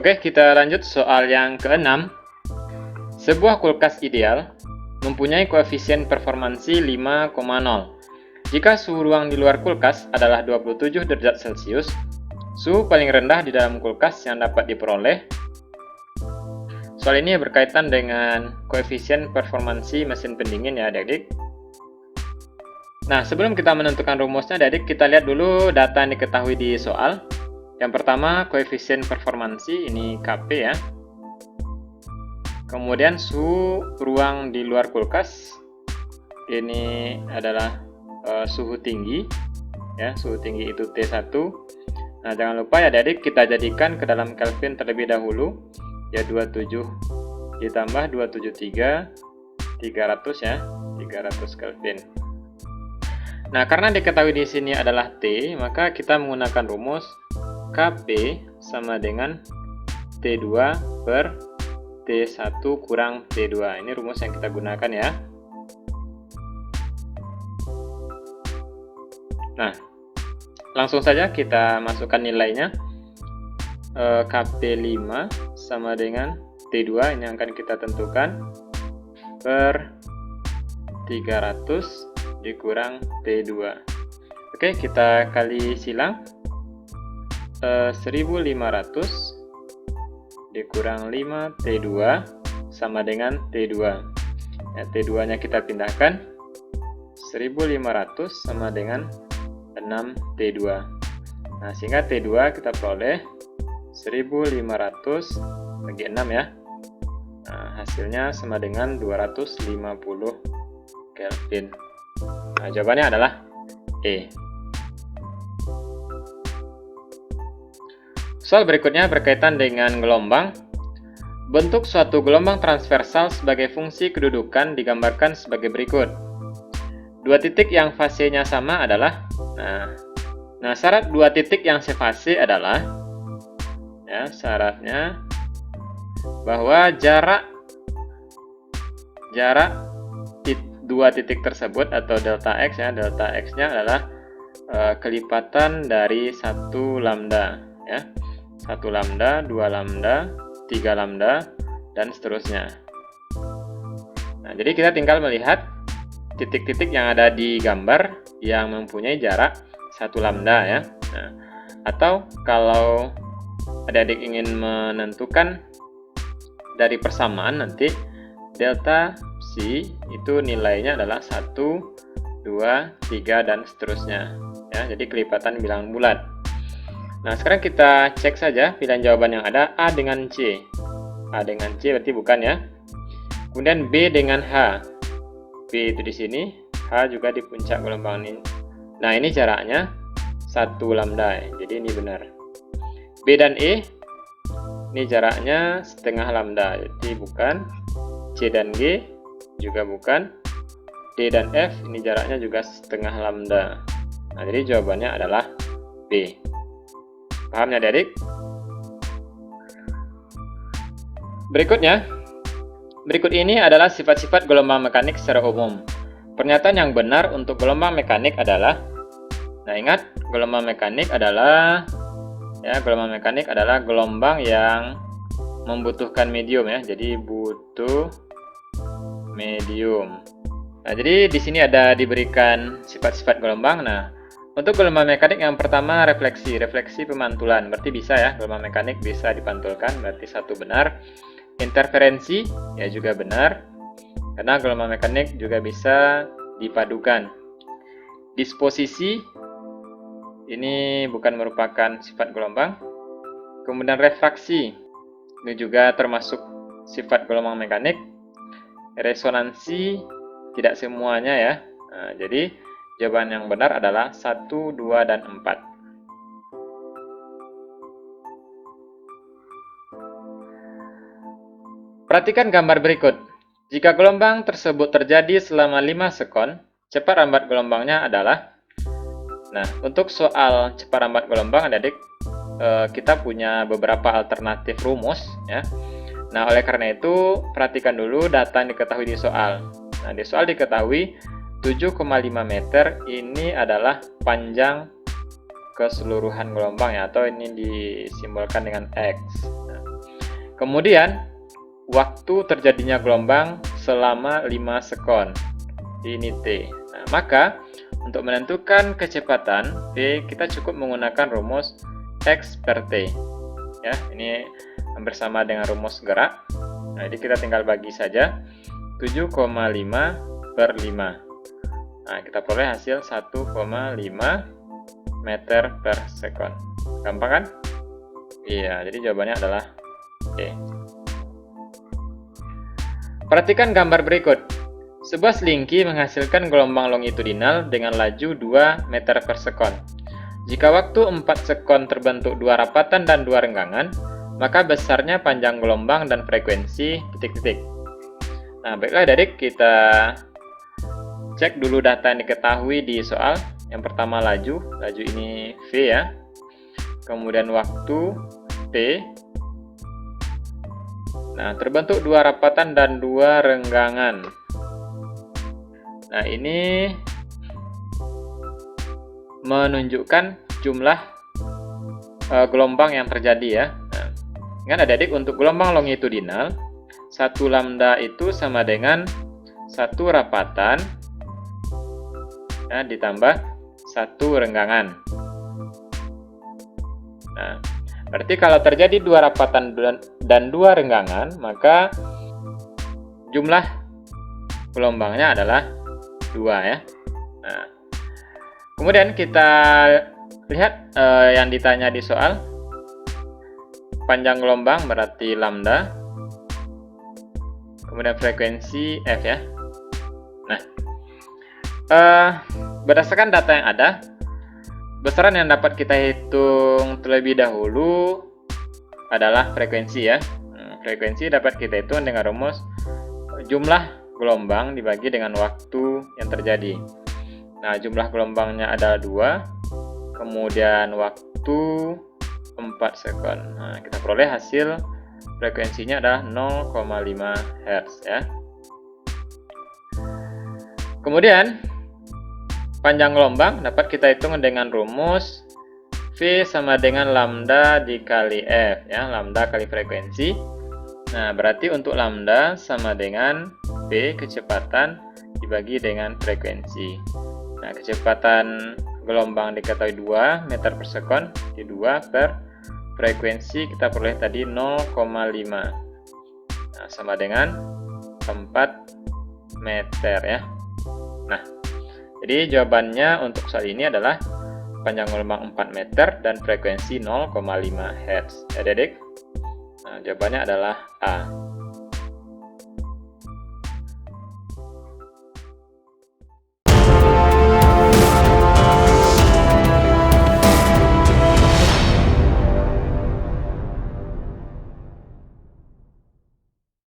Oke, kita lanjut soal yang keenam. Sebuah kulkas ideal mempunyai koefisien performansi 5,0. Jika suhu ruang di luar kulkas adalah 27 derajat Celcius, suhu paling rendah di dalam kulkas yang dapat diperoleh. Soal ini berkaitan dengan koefisien performansi mesin pendingin ya adik-adik. Nah, sebelum kita menentukan rumusnya adik-adik, kita lihat dulu data yang diketahui di soal. Yang pertama, koefisien performansi, ini Kp ya. Kemudian suhu ruang di luar kulkas, ini adalah suhu tinggi ya, suhu tinggi itu T1. Nah, jangan lupa ya adik-adik, kita jadikan ke dalam Kelvin terlebih dahulu ya, 27 ditambah 273 300 ya, 300 Kelvin. Nah, karena diketahui di sini adalah T, maka kita menggunakan rumus Kp sama dengan T2 per T1 kurang T2. Ini rumus yang kita gunakan ya. Nah, langsung saja kita masukkan nilainya. Kp5 sama dengan T2, ini akan kita tentukan, per 300 dikurang T2. Oke, kita kali silang. 1500 dikurang 5 T2 sama dengan T2 ya, T2 nya kita pindahkan. 1500 sama dengan 6 T2. Nah, sehingga T2 kita peroleh 1500 bagi 6 ya. Nah, hasilnya sama dengan 250 Kelvin. Nah, jawabannya adalah E. Soal berikutnya berkaitan dengan gelombang. Bentuk suatu gelombang transversal sebagai fungsi kedudukan digambarkan sebagai berikut. Dua titik yang fasenya sama adalah, nah syarat dua titik yang sefase adalah, ya syaratnya bahwa jarak dua titik tersebut atau delta x ya, delta x-nya adalah kelipatan dari 1 lambda ya. 1 lambda, 2 lambda, 3 lambda, dan seterusnya. Nah, jadi kita tinggal melihat titik-titik yang ada di gambar yang mempunyai jarak 1 lambda ya. Nah, atau kalau adik-adik ingin menentukan dari persamaan, nanti delta psi itu nilainya adalah 1, 2, 3, dan seterusnya ya. Jadi kelipatan bilangan bulat. Nah, sekarang kita cek saja pilihan jawaban yang ada. A dengan C. A dengan C berarti bukan ya. Kemudian B dengan H. B itu di sini, H juga di puncak gelombang ini. Nah, ini jaraknya 1 lambda ya. Jadi ini benar. B dan E, ini jaraknya setengah lambda. Jadi bukan. C dan G juga bukan. D dan F, ini jaraknya juga setengah lambda. Nah, jadi jawabannya adalah B. Paham ya adik? Berikut ini adalah sifat-sifat gelombang mekanik secara umum. Pernyataan yang benar untuk gelombang mekanik adalah, nah ingat, gelombang mekanik adalah gelombang yang membutuhkan medium ya. Jadi butuh medium. Nah, jadi di sini ada diberikan sifat-sifat gelombang. Nah, untuk gelombang mekanik yang pertama refleksi pemantulan, berarti bisa ya, gelombang mekanik bisa dipantulkan, berarti satu benar. Interferensi ya juga benar, karena gelombang mekanik juga bisa dipadukan. Disposisi ini bukan merupakan sifat gelombang. Kemudian refraksi ini juga termasuk sifat gelombang mekanik. Resonansi tidak semuanya ya. Nah, jadi jawaban yang benar adalah 1, 2, dan 4. Perhatikan gambar berikut. Jika gelombang tersebut terjadi selama 5 sekon, cepat rambat gelombangnya adalah. Nah, untuk soal cepat rambat gelombang adik-adik, kita punya beberapa alternatif rumus ya. Nah, oleh karena itu perhatikan dulu data yang diketahui di soal. Nah, di soal diketahui 7,5 meter ini adalah panjang keseluruhan gelombang ya, atau ini disimbolkan dengan X. Nah, Kemudian, waktu terjadinya gelombang selama 5 sekon. Ini T. Nah, maka untuk menentukan kecepatan V, kita cukup menggunakan rumus X per T. Ya, ini hampir sama dengan rumus gerak. Nah, jadi kita tinggal bagi saja 7,5 per 5. Nah, kita peroleh hasil 1,5 meter per sekon. Gampang kan? Iya, jadi jawabannya adalah D. Perhatikan gambar berikut. Sebuah selingki menghasilkan gelombang longitudinal dengan laju 2 meter per sekon. Jika waktu 4 sekon terbentuk 2 rapatan dan 2 renggangan, maka besarnya panjang gelombang dan frekuensi titik-titik. Nah, baiklah adik, kita cek dulu data yang diketahui di soal. Yang pertama laju ini V ya. Kemudian waktu T. Nah, terbentuk 2 rapatan dan 2 renggangan. Nah, ini menunjukkan jumlah gelombang yang terjadi ya. Nah, ingat adik-adik, untuk gelombang longitudinal, 1 lambda itu sama dengan 1 rapatan ya, ditambah 1 renggangan. Nah, berarti kalau terjadi 2 rapatan dan 2 renggangan, maka jumlah gelombangnya adalah 2 ya. Nah, kemudian kita lihat yang ditanya di soal. Panjang gelombang berarti lambda. Kemudian frekuensi F ya. Nah, berdasarkan data yang ada, besaran yang dapat kita hitung terlebih dahulu adalah frekuensi ya. Frekuensi dapat kita hitung dengan rumus jumlah gelombang dibagi dengan waktu yang terjadi. Nah, jumlah gelombangnya ada 2, kemudian waktu 4 sekon. Nah, kita peroleh hasil frekuensinya adalah 0,5 Hz ya. Kemudian panjang gelombang dapat kita hitung dengan rumus V sama dengan lambda dikali F ya, lambda kali frekuensi. Nah, berarti untuk lambda sama dengan V, kecepatan dibagi dengan frekuensi. Nah, kecepatan gelombang diketahui 2 meter per sekon, di 2 per frekuensi kita peroleh tadi 0,5. Nah, sama dengan 4 meter ya. Nah, jadi jawabannya untuk soal ini adalah panjang gelombang 4 meter dan frekuensi 0,5 Hz. Ya, adik-adik? Nah, jawabannya adalah A.